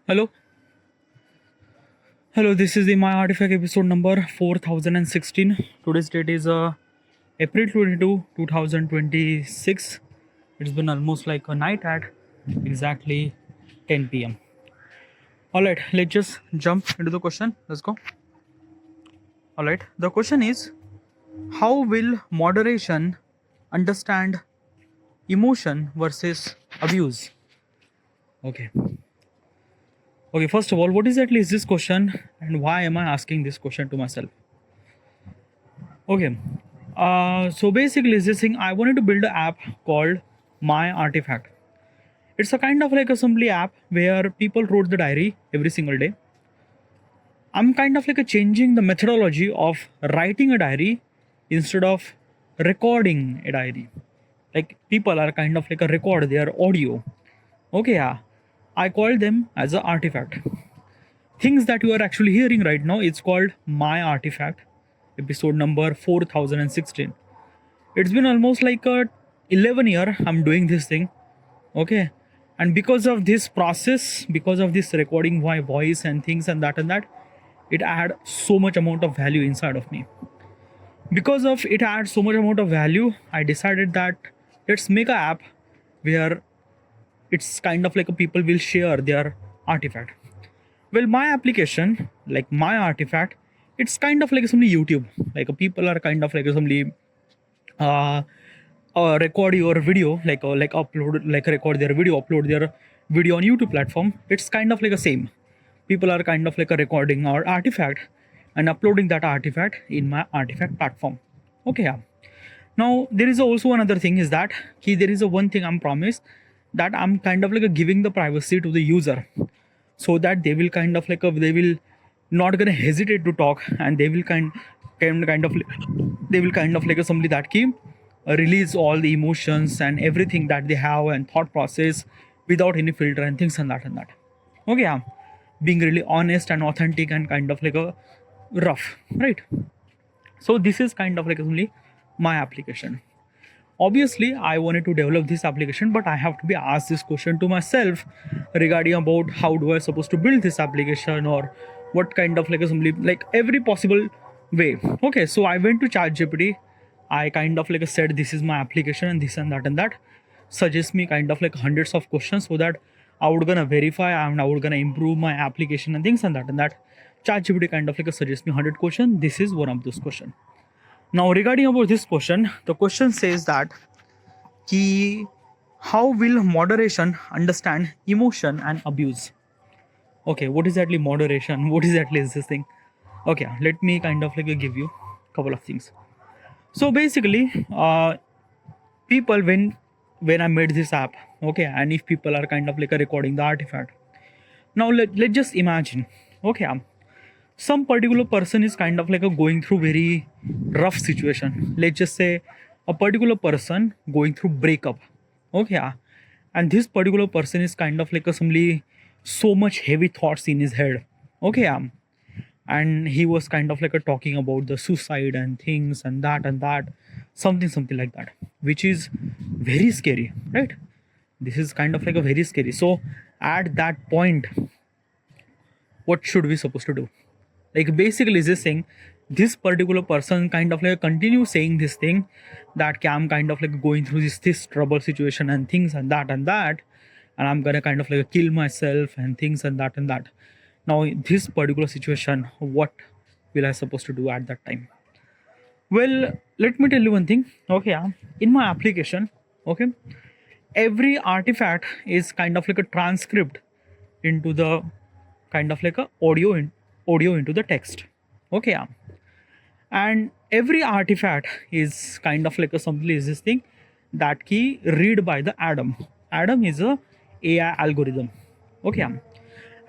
Hello, hello. This is the My Artifact episode number 4016. Today's date is April 22, 2026. It's been almost like a night at exactly 10 p.m. All right, let's just jump into the question. Let's go. All right, the question is, how will moderation understand emotion versus abuse? Okay. Okay, first of all, what exactly is this question and why am I asking this question to myself? Okay, so basically, this thing I wanted to build an app called My Artifact. It's a kind of like assembly app where people wrote the diary every single day. I'm kind of like a changing the methodology of writing a diary instead of recording a diary. Like people are kind of like a record their audio. Okay, yeah. I call them as an artifact. Things that you are actually hearing right now, it's called My Artifact, episode number 4016. It's been almost like a 11 year I'm doing this thing. Okay, and because of this process, because of this recording my voice and things and that, it had so much amount of value inside of me. Because of it had so much amount of value, I decided that let's make an app where it's kind of like a people will share their artifact. Well, my application, like My Artifact, it's kind of like somebody YouTube. Like people are kind of like somebody uh, record your video, like upload, like record their video, upload their video on YouTube platform. It's kind of like the same. People are kind of like a recording our artifact and uploading that artifact in My Artifact platform. Okay, yeah. Now there is also another thing is that there is a one thing I'm promised that I'm kind of like a giving the privacy to the user, so that they will kind of like they will not gonna hesitate to talk and they will kind of they will kind of like a somebody that keep release all the emotions and everything that they have and thought process without any filter and things and that. Okay, yeah. Being really honest and authentic and kind of like a rough, right? So this is kind of like only my application. Obviously I wanted to develop this application, but I have to be asked this question to myself regarding about how do I supposed to build this application, or what kind of like assembly, like every possible way. Okay, so I went to ChatGPT. I kind of like said this is my application and this and that suggest me kind of like hundreds of questions, so that I would gonna verify and I would gonna improve my application and things and that ChatGPT kind of like suggest me 100 questions. This is one of those questions. Now regarding about this question, the question says that how will moderation understand emotion and abuse? Okay, what is exactly moderation? What is exactly is this thing? Okay, let me kind of like give you a couple of things. So basically, people when I made this app, okay, and if people are kind of like recording the artifact. Now let's just imagine, okay, some particular person is kind of like going through very rough situation. Let's just say a particular person going through breakup. Okay, and this particular person is kind of like somebody so much heavy thoughts in his head. Okay, and he was kind of like talking about the suicide and things and that, something like that, which is very scary, right? This is kind of like a very scary. So at that point, what should we supposed to do? Like basically is this thing, this particular person kind of like continue saying this thing that I'm kind of like going through this trouble situation and things and that, and I'm gonna kind of like kill myself and things and that. Now this particular situation, what will I supposed to do at that time? Well, let me tell you one thing. Okay, in my application, okay, every artifact is kind of like a transcript into the kind of like a audio into the text. Okay, and every artifact is kind of like a something is this thing that key read by the Adam is a AI algorithm. Okay,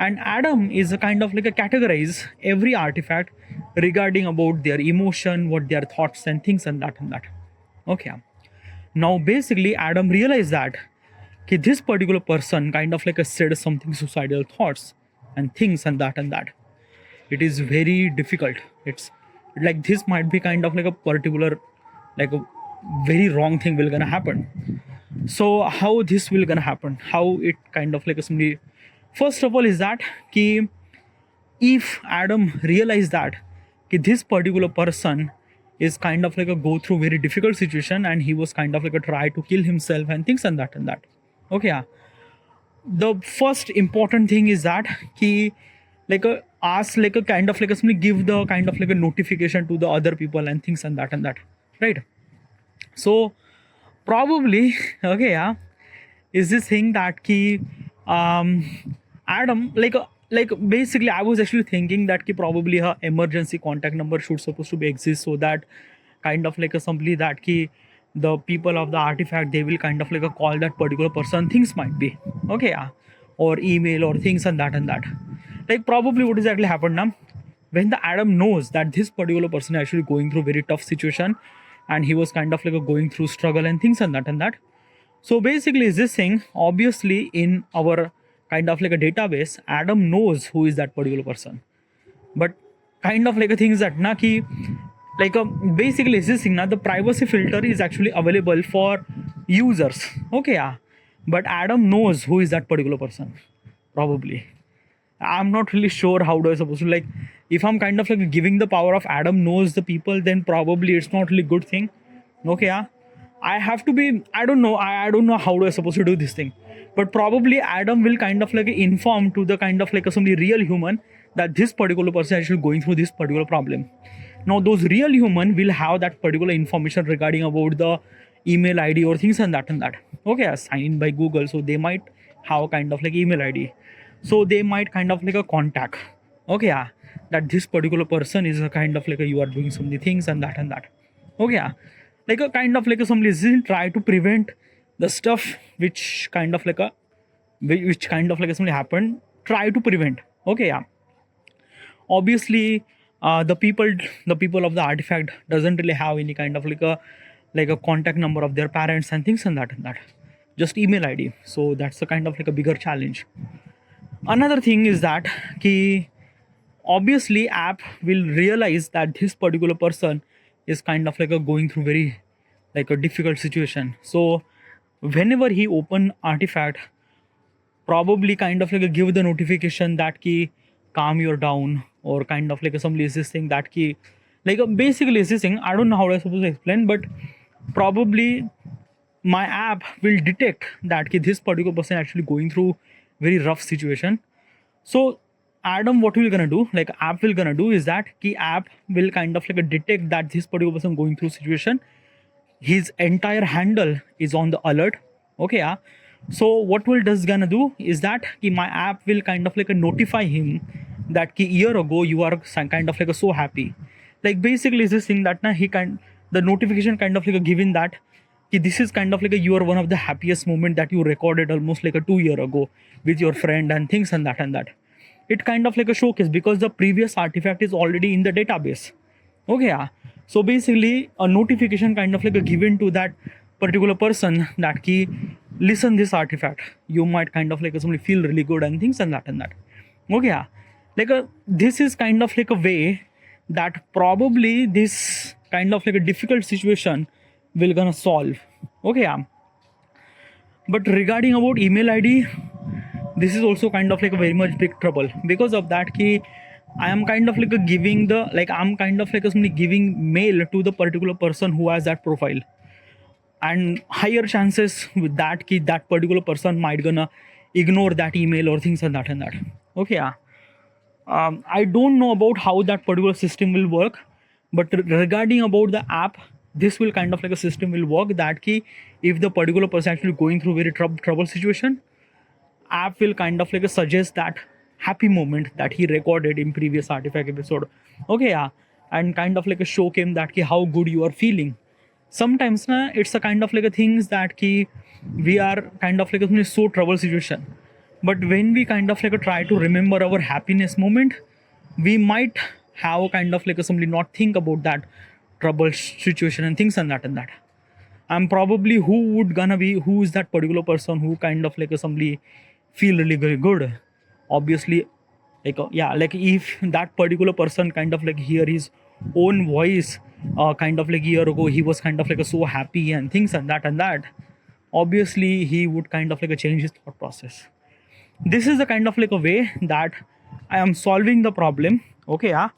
and Adam is a kind of like a categorize every artifact regarding about their emotion, what their thoughts and things and that. Okay, now basically Adam realized that this particular person kind of like said something suicidal thoughts and things and that. It is very difficult. It's like this might be kind of like a particular, like a very wrong thing will gonna happen. So how this will gonna happen, how it kind of like somebody first of all is that ki if Adam realized that ki this particular person is kind of like a go through very difficult situation, and he was kind of like a try to kill himself and things and that. Okay, yeah. The first important thing is that he like a ask like a kind of like a simply give the kind of like a notification to the other people and things and that, right? So probably okay, yeah, is this thing that ki Adam like basically I was actually thinking that ki probably her emergency contact number should supposed to be exist, so that kind of like a simply that ki the people of the artifact they will kind of like a call that particular person, things might be okay, yeah, or email or things and that. Like probably what exactly happened now, when the Adam knows that this particular person is actually going through very tough situation, and he was kind of like a going through struggle and things and that. So basically is this thing, obviously in our kind of like a database, Adam knows who is that particular person, but kind of like a thing is that na ki like basically is this thing now, the privacy filter is actually available for users, okay, yeah, but Adam knows who is that particular person. Probably I'm not really sure how do I supposed to like, if I'm kind of like giving the power of Adam knows the people, then probably it's not really good thing. Okay, yeah. I have to be, I don't know, I don't know how do I supposed to do this thing. But probably Adam will kind of like inform to the kind of like some real human that this particular person is actually going through this particular problem. Now those real human will have that particular information regarding about the email ID or things and that. Okay, signed in by Google, so they might have kind of like email ID, so they might kind of like a contact, okay, yeah, that this particular person is a kind of like a, you are doing so many things and that. Okay, yeah, like a kind of like a some listen try to prevent the stuff which kind of like a which kind of like a something happened, try to prevent. Okay, yeah, obviously the people of the artifact doesn't really have any kind of like a contact number of their parents and things and that, just email ID, so that's a kind of like a bigger challenge. Another thing is that ki obviously app will realize that this particular person is kind of like a going through very like a difficult situation, so whenever he open artifact, probably kind of like a give the notification that ki calm your down, or kind of like some is this thing that ki like basically is this thing, I don't know how I'm supposed to explain, but probably my app will detect that ki this particular person actually going through very rough situation. So Adam what will gonna do, like app will gonna do is that ki app will kind of like a detect that this particular person going through situation, his entire handle is on the alert. Okay, yeah. So what will does gonna do is that ki my app will kind of like a notify him that ki year ago you are kind of like a so happy, like basically is this thing that na he kind the notification kind of like a given that ki this is kind of like a you are one of the happiest moment that you recorded almost like a 2 year ago with your friend and things and that. It kind of like a showcase because the previous artifact is already in the database. Okay, yeah. So basically a notification kind of like a given to that particular person that ki listen this artifact, you might kind of like somebody feel really good and things and that. Okay, yeah. Like a this is kind of like a way that probably this kind of like a difficult situation will gonna solve. Okay, yeah. But regarding about email ID, this is also kind of like a very much big trouble because of that ki I am kind of like a giving the like I'm kind of like a somebody giving mail to the particular person who has that profile, and higher chances with that ki that particular person might gonna ignore that email or things and that. Okay, yeah. I don't know about how that particular system will work, but regarding about the app, this will kind of like a system will work that ki if the particular person actually going through very trouble situation, app will kind of like suggest that happy moment that he recorded in previous artifact episode. Okay, yeah, and kind of like a show him that ki how good you are feeling. Sometimes na it's a kind of like a things that ki we are kind of like a so trouble situation, but when we kind of like try to remember our happiness moment, we might have kind of like a somebody not think about that trouble situation and things and that. I'm probably who would gonna be who is that particular person who kind of like a somebody feel really very good. Obviously like yeah, like if that particular person kind of like hear his own voice kind of like year ago he was kind of like so happy and things and that, obviously he would kind of like change his thought process. this is the kind of like a way that I am solving the problem. Okay, yeah,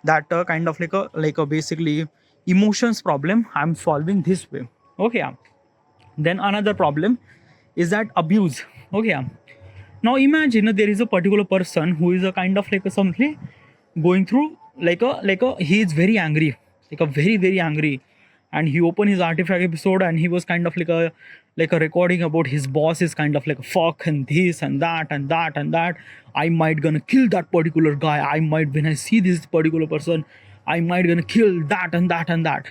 that kind of like a basically emotions problem I'm solving this way. Okay, yeah. Then another problem is that abuse. Okay, yeah. Now imagine there is a particular person who is a kind of like a something going through like a he is very angry, like a very angry, and he opened his artifact episode and he was kind of like a recording about his boss is kind of like a fuck and this and that and that and that. I might gonna kill that particular guy. I might, when I see this particular person, I might gonna kill that and that and that.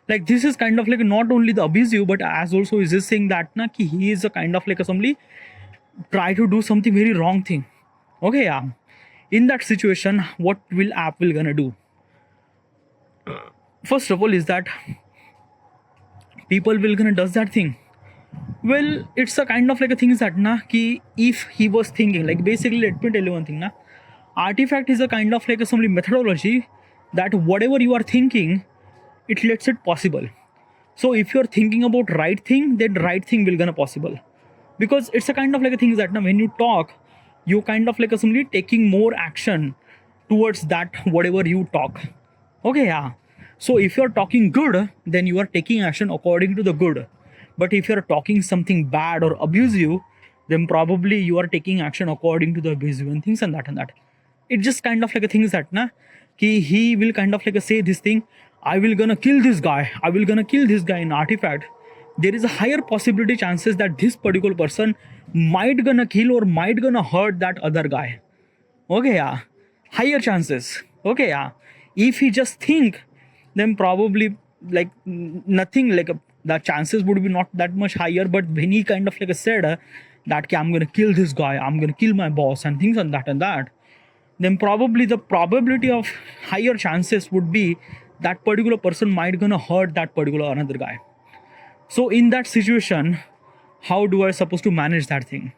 Like this is kind of like not only the abusive, but as also is this saying that na ki he is a kind of like a somebody try to do something very wrong thing. Okay, yeah. In that situation, what will app will gonna do? First of all, is that people will gonna does that thing. Well, it's a kind of like a thing is that na ki if he was thinking like basically, let me tell you one thing na. Artifact is a kind of like a some methodology that whatever you are thinking, it lets it possible. So if you're thinking about right thing, then right thing will gonna possible. Because it's a kind of like a thing is that now when you talk, you kind of like a somebody taking more action towards that whatever you talk. Okay, yeah. So if you're talking good, then you are taking action according to the good. But if you're talking something bad or abusive, then probably you are taking action according to the abusive and things and that and that. It just kind of like a thing is that na ki he will kind of like a say this thing, I will gonna kill this guy, I will gonna kill this guy in artifact. There is a higher possibility chances that this particular person might gonna kill or might gonna hurt that other guy. Okay, yeah. Higher chances. Okay, yeah. If he just think, then probably like nothing like the chances would be not that much higher. But when he kind of like said that "Okay, I'm gonna kill this guy, I'm gonna kill my boss and things and that, then probably the probability of higher chances would be that particular person might gonna hurt that particular another guy. So in that situation, how do I supposed to manage that thing?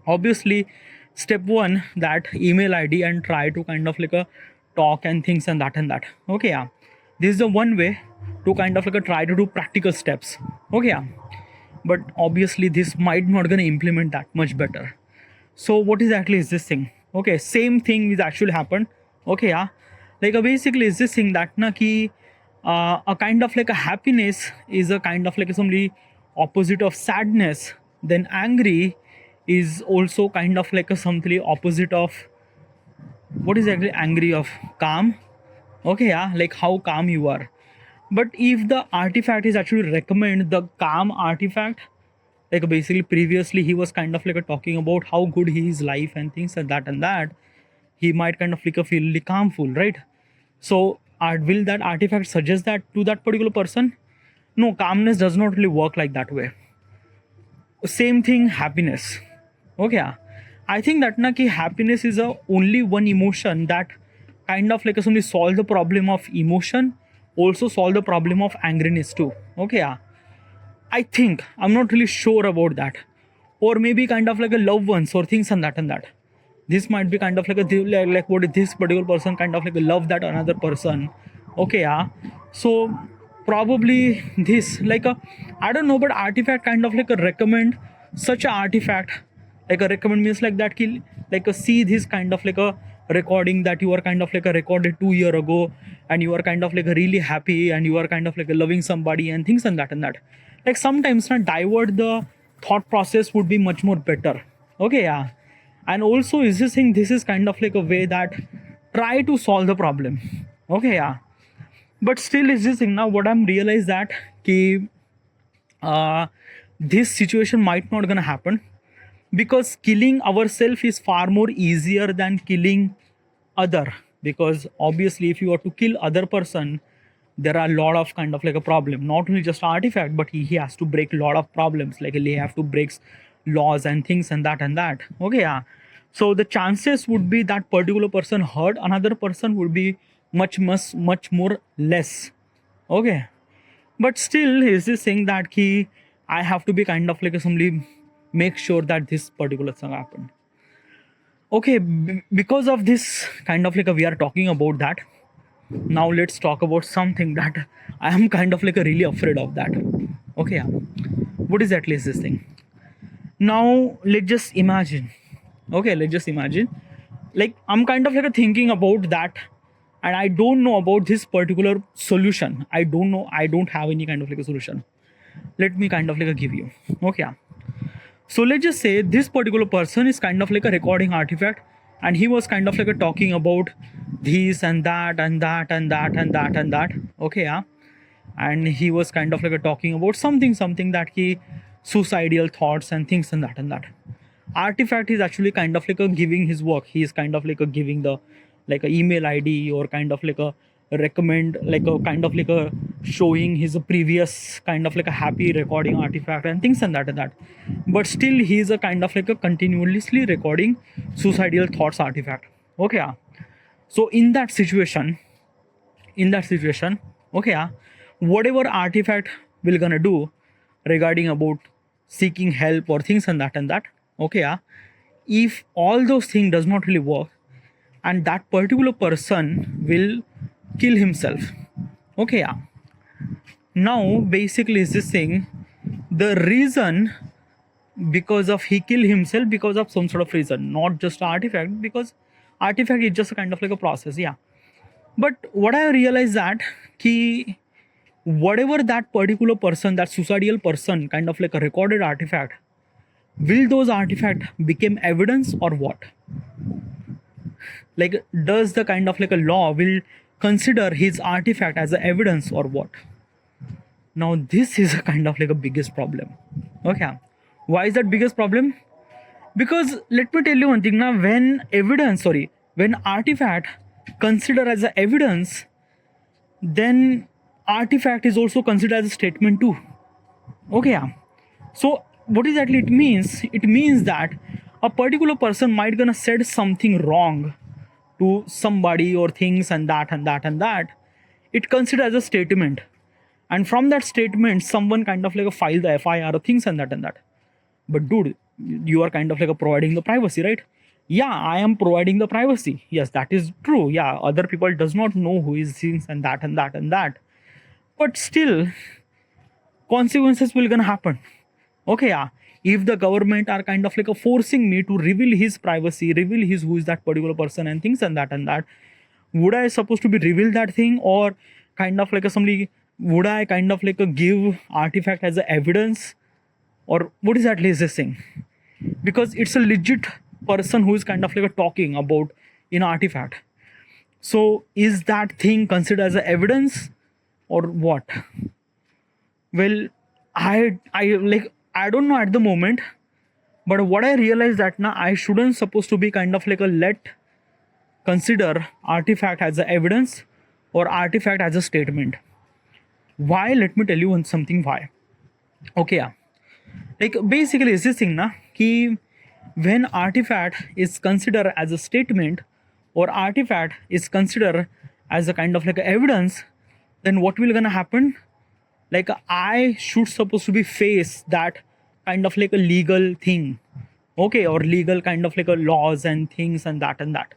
Obviously, step one, that email ID and try to kind of like a talk and things and that and that. Okay, yeah. This is the one way to kind of like a try to do practical steps. Okay, yeah. But obviously this might not gonna implement that much better. So what exactly is this thing? Okay, same thing is actually happened. Okay, yeah. Like basically is this thing that na ki a kind of like a happiness is a kind of like somebody opposite of sadness. Then angry is also kind of like a something opposite of what is actually angry of calm. Okay, yeah, like how calm you are. But if the artifact is actually recommend the calm artifact, like basically previously he was kind of like a talking about how good his life and things and that, he might kind of like a feel really calmful, right? So will that artifact suggest that to that particular person? No, calmness does not really work like that way. Same thing, happiness. Okay, yeah. I think that na ki happiness is a only one emotion that kind of like a only solve the problem of emotion, also solve the problem of angriness too. Okay, yeah. I think I'm not really sure about that, or maybe kind of like a loved ones or things and that. This might be kind of like a like what this particular person kind of like a love that another person. Okay, yeah. So probably this like a I don't know, but artifact kind of like a recommend such a artifact, like a recommend means like that ki, like a see this kind of like a recording that you are kind of like a recorded 2 years ago, and you are kind of like a really happy and you are kind of like a loving somebody and things and that. Like sometimes not divert the thought process would be much more better. Okay, yeah. And also is this thing, this is kind of like a way that try to solve the problem. Okay, yeah. But still is this thing now what I'm realized that ki this situation might not gonna happen, because killing ourselves is far more easier than killing other. Because obviously if you are to kill other person, there are a lot of kind of like a problem, not only just artifact, but he has to break a lot of problems, like he have to break laws and things and that. Okay, yeah. So the chances would be that particular person hurt another person would be much more less. Okay, but still is this thing that key I have to be kind of like somebody make sure that this particular thing happened. Okay, because of this kind of like we are talking about that. Now let's talk about something that I am kind of like really afraid of that. Okay, yeah. What is at least this thing? Now let's just imagine Okay, let's just imagine. Like I'm kind of like thinking about that, and I don't know about this particular solution. I don't know. I don't have any kind of like a solution. Let me kind of like give you. Okay. Yeah. So let's just say this particular person is kind of like a recording artifact, and he was kind of like a talking about this and that and that and that and that and that. Okay, yeah. And he was kind of like a talking about something that he suicidal thoughts and things and that. Artifact is actually kind of like a giving his work. He is kind of like a giving the like a email ID or kind of like a recommend like a kind of like a showing his previous kind of like a happy recording artifact and things and that, but still he is a kind of like a continuously recording suicidal thoughts artifact. Okay, yeah. So in that situation, okay, yeah, whatever artifact will gonna do regarding about seeking help or things and that, okay, yeah, if all those things does not really work, and that particular person will kill himself. Okay, yeah. Now basically is this thing, the reason because of he kill himself because of some sort of reason, not just artifact, because artifact is just a kind of like a process, yeah. But what I realized that ki whatever that particular person, that suicidal person kind of like a recorded artifact, will those artifact become evidence or what? Like does the kind of like a law will consider his artifact as a evidence or what? Now this is a kind of like a biggest problem. Okay, why is that biggest problem? Because let me tell you one thing now, when artifact considered as a evidence, then artifact is also considered as a statement too. Okay, yeah. So what exactly it means? It means that a particular person might gonna said something wrong to somebody or things and that and that and that. It considered as a statement, and from that statement, someone kind of like a file the FIR or things and that and that. But dude, you are kind of like a providing the privacy, right? Yeah, I am providing the privacy. Yes, that is true. Yeah, other people does not know who is things and that and that and that. But still, consequences will gonna happen. Okay, yeah. If the government are kind of like a forcing me to reveal his privacy, reveal his who is that particular person and things and that, would I supposed to be reveal that thing, or kind of like a somebody would I kind of like a give artifact as a evidence, or what is that this thing? Because it's a legit person who is kind of like a talking about in artifact. So is that thing considered as a evidence or what? Well, I don't know at the moment, but what I realized that now I shouldn't supposed to be kind of like a consider artifact as a evidence or artifact as a statement. Why? Let me tell you something why. Okay, yeah. Like basically is this thing na ki when artifact is considered as a statement or artifact is considered as a kind of like a evidence, then what will gonna happen? Like I should supposed to be face that kind of like a legal thing, okay, or legal kind of like a laws and things and that and that.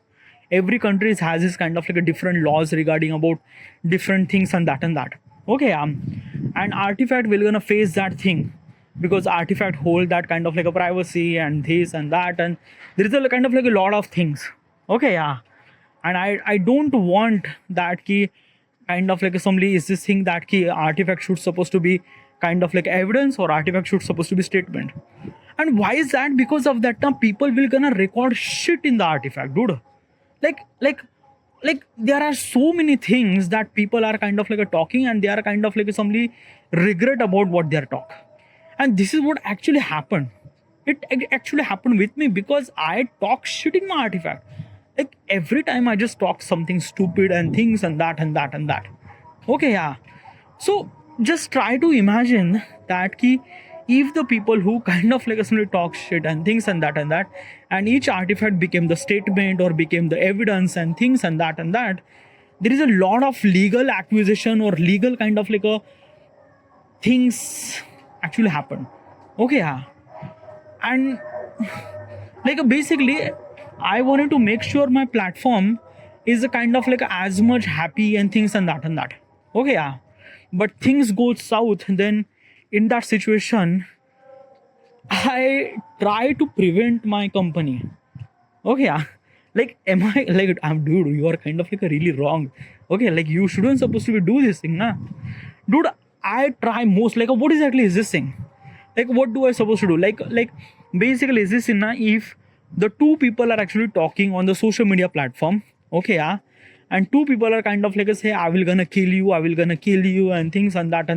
Every country has this kind of like a different laws regarding about different things and that. Okay, and artifact will gonna face that thing because artifact hold that kind of like a privacy and this and that, and there is a kind of like a lot of things. Okay, yeah. And I don't want that key kind of like somebody is this thing that key artifact should supposed to be kind of like evidence or artifact should supposed to be statement. And why is that? Because of that now people will gonna record shit in the artifact, dude. Like there are so many things that people are kind of like a talking, and they are kind of like somebody regret about what they are talk. And this is what actually happened. It actually happened with me because I talk shit in my artifact. Like every time I just talk something stupid and things and that and that and that. Okay, yeah. So just try to imagine that key if the people who kind of like simply talk shit and things and that, and each artifact became the statement or became the evidence and things and that, there is a lot of legal acquisition or legal kind of like a things actually happen. Okay, yeah. And like basically I wanted to make sure my platform is a kind of like as much happy and things and that. Okay, yeah. But things go south, then in that situation I try to prevent my company. Okay, yeah. Like, am I like, I'm dude? You are kind of like a really wrong. Okay, like you shouldn't supposed to be do this thing, na, dude. I try most like, what exactly is this thing? Like, what do I supposed to do? Like basically, is this thing, na? If the two people are actually talking on the social media platform, okay, yeah, and two people are kind of like say, I will gonna kill you, I will gonna kill you, and things and that,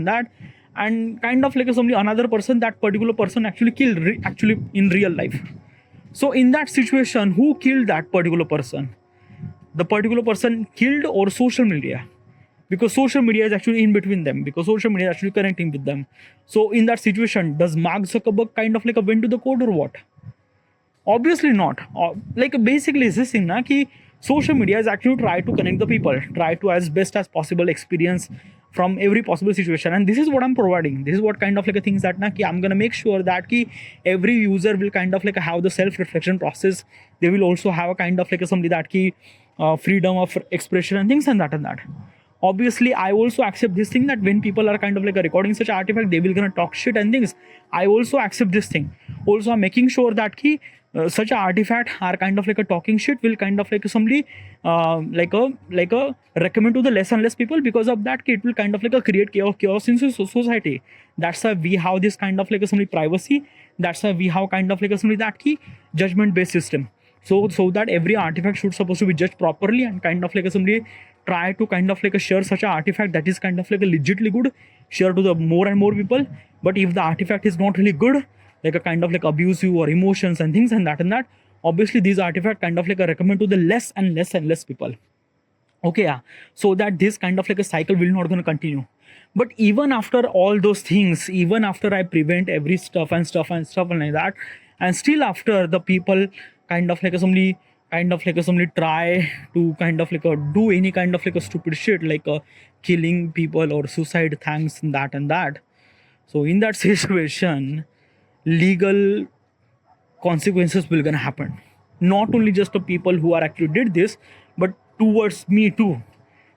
and kind of like somebody another person, that particular person actually killed actually in real life. So in that situation, who killed that particular person? The particular person killed or social media? Because social media is actually in between them, because social media is actually connecting with them. So in that situation, does Mark Zuckerberg kind of like a went to the code or what? Obviously not. Like basically is this thing na ki social media is actually try to connect the people, try to as best as possible experience from every possible situation, and this is what I'm providing. This is what kind of like a things that na ki I'm gonna make sure that ki every user will kind of like have the self reflection process. They will also have a kind of like a somebody that ki freedom of expression and things and that. Obviously I also accept this thing that when people are kind of like a recording such artifact, they will gonna talk shit and things. I also accept this thing. Also I'm making sure that ki such a artifact are kind of like a talking shit will kind of like somebody like a recommend to the less and less people. Because of that, it will kind of like a create chaos in society. That's why we have this kind of like a somebody privacy. That's why we have kind of like a somebody that key judgment based system. So that every artifact should supposed to be judged properly, and kind of like a somebody try to kind of like a share such an artifact that is kind of like a legitly good, share to the more and more people. But if the artifact is not really good, like a kind of like abusive or emotions and things and that, obviously these artifact kind of like a recommend to the less and less and less people. Okay, yeah. So that this kind of like a cycle will not going to continue. But even after all those things, even after I prevent every stuff and like that, and still after the people kind of like a somebody try to kind of like a do any kind of like a stupid shit like killing people or suicide thanks and that. So in that situation, legal consequences will gonna happen, not only just the people who are actually did this, but towards me too.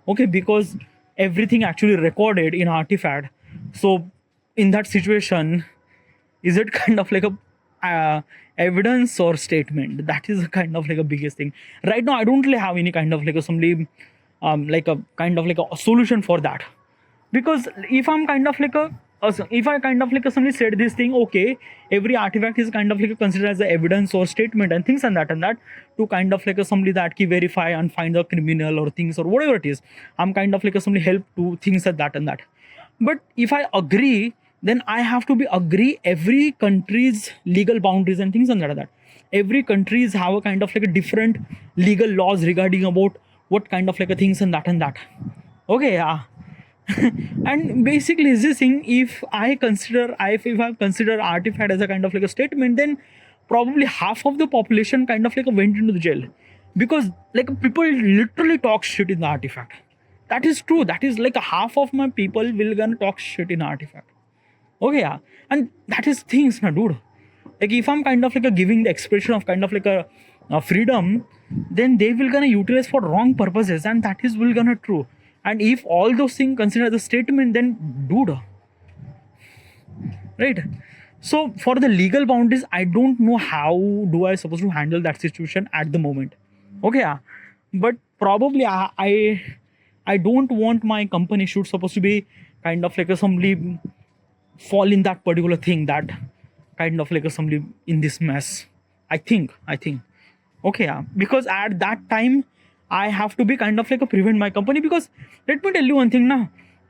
Okay, because everything actually recorded in artifact. So in that situation, is it kind of like a evidence or statement? That is a kind of like a biggest thing right now. I don't really have any kind of like a somebody like a kind of like a solution for that. Because if I'm kind of like a if I kind of like a somebody said this thing, okay, every artifact is kind of like a considered as a evidence or statement and things and that to kind of like a somebody that can verify and find the criminal or things or whatever it is. I'm kind of like a somebody help to things like that and that. But if I agree, then I have to be agree every country's legal boundaries and things and that. Every countries have a kind of like a different legal laws regarding about what kind of like a things and that. Okay, yeah. And basically is this thing, if I consider if I consider artifact as a kind of like a statement, then probably half of the population kind of like went into the jail. Because like people literally talk shit in the artifact. That is true. That is like a half of my people will gonna talk shit in artifact. Okay, yeah. And that is things, na dude. Like if I'm kind of like a giving the expression of kind of like a freedom, then they will gonna utilize for wrong purposes, and that is will gonna true. And if all those things consider the statement, then dude, right? So for the legal boundaries, I don't know how do I supposed to handle that situation at the moment. Okay, yeah. But probably I don't want my company should supposed to be kind of like a somebody fall in that particular thing, that kind of like a somebody in this mess. I think okay, yeah. Because at that time I have to be kind of like a prevent my company. Because let me tell you one thing now,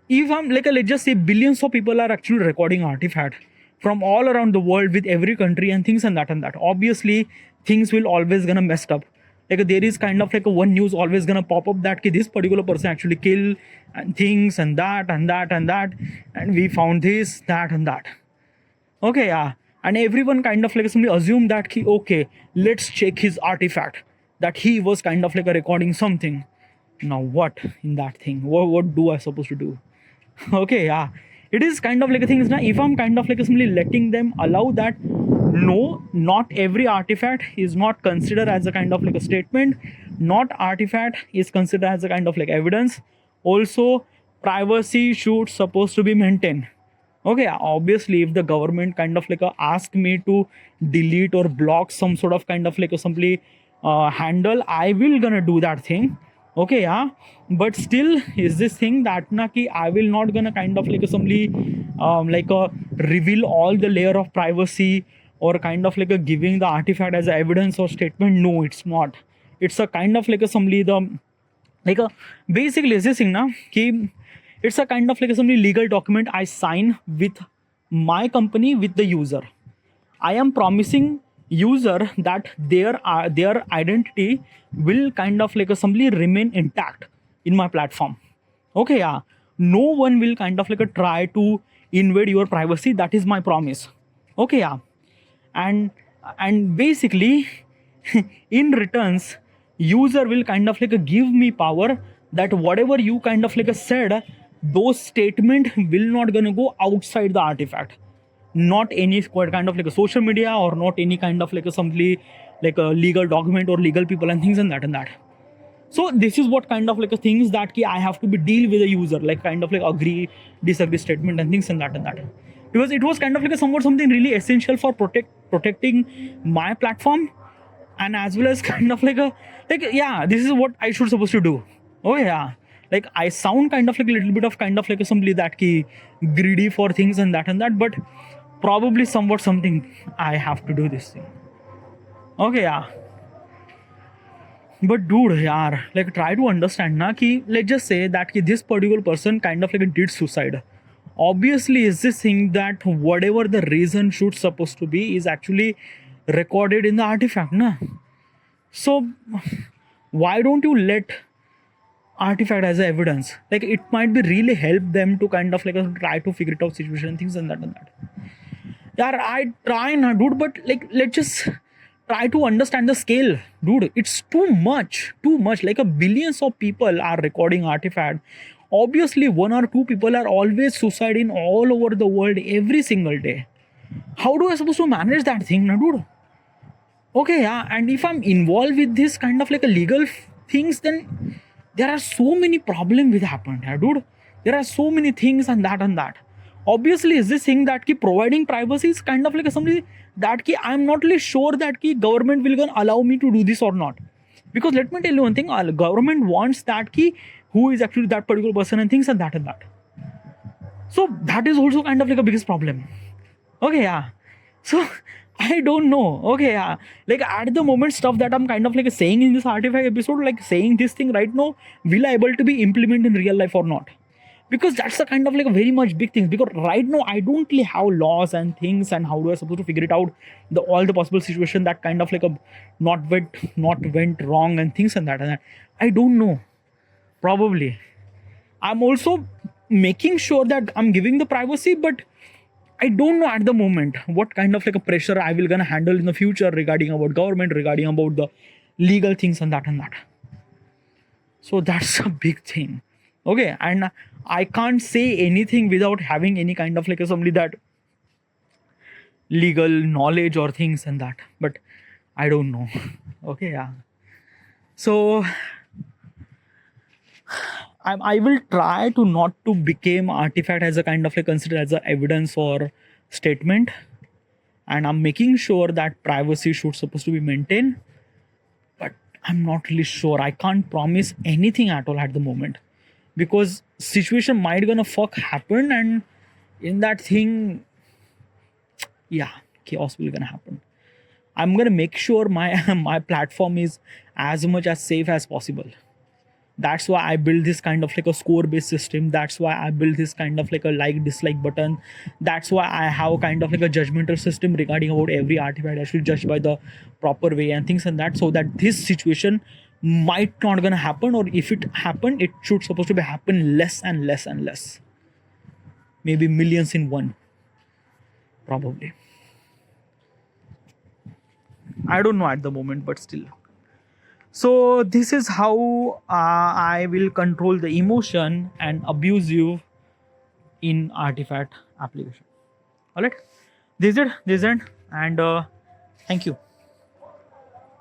if I'm like a, let's just say billions of people are actually recording artifact from all around the world with every country and things and that, obviously things will always gonna messed up. Like there is kind of like a one news always gonna pop up that this particular person actually kill and things and that, and we found this that and that. Okay, yeah. And everyone kind of like simply assume that okay, let's check his artifact, that he was kind of like a recording something. Now what in that thing? What do I supposed to do? Okay, yeah. It is kind of like a thing is now, if I'm kind of like simply letting them allow that, no, not every artifact is not considered as a kind of like a statement. Not artifact is considered as a kind of like evidence. Also, privacy should supposed to be maintained. Okay, obviously if the government kind of like ask me to delete or block some sort of kind of like a simply handle, I will gonna do that thing. Okay, yeah, but still is this thing that na ki I will not gonna kind of like assembly reveal all the layer of privacy, or kind of like a giving the artifact as a evidence or statement. No, it's not. It's a kind of like assembly the like a basically is this thing na ki it's a kind of like assembly legal document I sign with my company with the user. I am promising user that their identity will kind of like assembly remain intact in my platform. Okay, yeah. No one will kind of like try to invade your privacy. That is my promise. Okay, yeah. And basically, in returns, user will kind of like give me power that whatever you kind of like said, those statement will not gonna go outside the artifact, not any kind of like a social media, or not any kind of like a simply like a legal document or legal people and things and that. So this is what kind of like a things that I have to be deal with the user, like kind of like agree, disagree statement and things and that, because it was kind of like a somewhat something really essential for protecting my platform, and as well as kind of like a like yeah, this is what I should supposed to do. Oh yeah, like I sound kind of like a little bit of kind of like a simply that key greedy for things and that, but probably somewhat something I have to do this thing. Okay, yeah. But dude, yaar, like try to understand na ki let's just say that ki this particular person kind of like did suicide. Obviously, is this thing that whatever the reason should supposed to be is actually recorded in the artifact, na? So why don't you let artifact as a evidence? Like it might be really help them to kind of like try to figure it out situation things and that. Yeah, I try na dude, but like let's just try to understand the scale, dude. It's too much. Like a billions of people are recording artifact. Obviously, one or two people are always suiciding all over the world every single day. How do I supposed to manage that thing, na dude? Okay, yeah, and if I'm involved with this kind of like a legal things, then there are so many problems with happen, yeah, dude. There are so many things and that. Obviously, is this thing that providing privacy is kind of like something that I'm not really sure that government will gonna allow me to do this or not. Because let me tell you one thing, government wants that who is actually that particular person and things and that. So that is also kind of like a biggest problem. Okay, yeah. So I don't know. Okay, yeah. Like at the moment, stuff that I'm kind of like saying in this artifact episode, like saying this thing right now, will I able to be implemented in real life or not? Because that's the kind of like a very much big thing. Because right now I don't really have laws and things, and how do I supposed to figure it out? All the possible situation that kind of like a not went wrong and things and that. I don't know. Probably. I'm also making sure that I'm giving the privacy, but I don't know at the moment what kind of like a pressure I will gonna handle in the future regarding about government, regarding about the legal things and that. So that's a big thing. Okay, and I can't say anything without having any kind of like a somebody that legal knowledge or things and that. But I don't know. Okay, yeah. So I will try to not to become artifact as a kind of like considered as a evidence or statement, and I'm making sure that privacy should supposed to be maintained, but I'm not really sure. I can't promise anything at all at the moment, because situation might gonna fuck happen, and in that thing, yeah, chaos will gonna happen. I'm gonna make sure my my platform is as much as safe as possible. That's why I build this kind of like a score based system. That's why I build this kind of like a like dislike button. That's why I have kind of like a judgmental system regarding about every artifact. I should judge by the proper way and things and that, so that this situation might not gonna happen, or if it happened, it should supposed to be happen less and less and less. Maybe millions in one. Probably. I don't know at the moment, but still. So this is how I will control the emotion and abuse you in artifact application. All right, this is it, and thank you.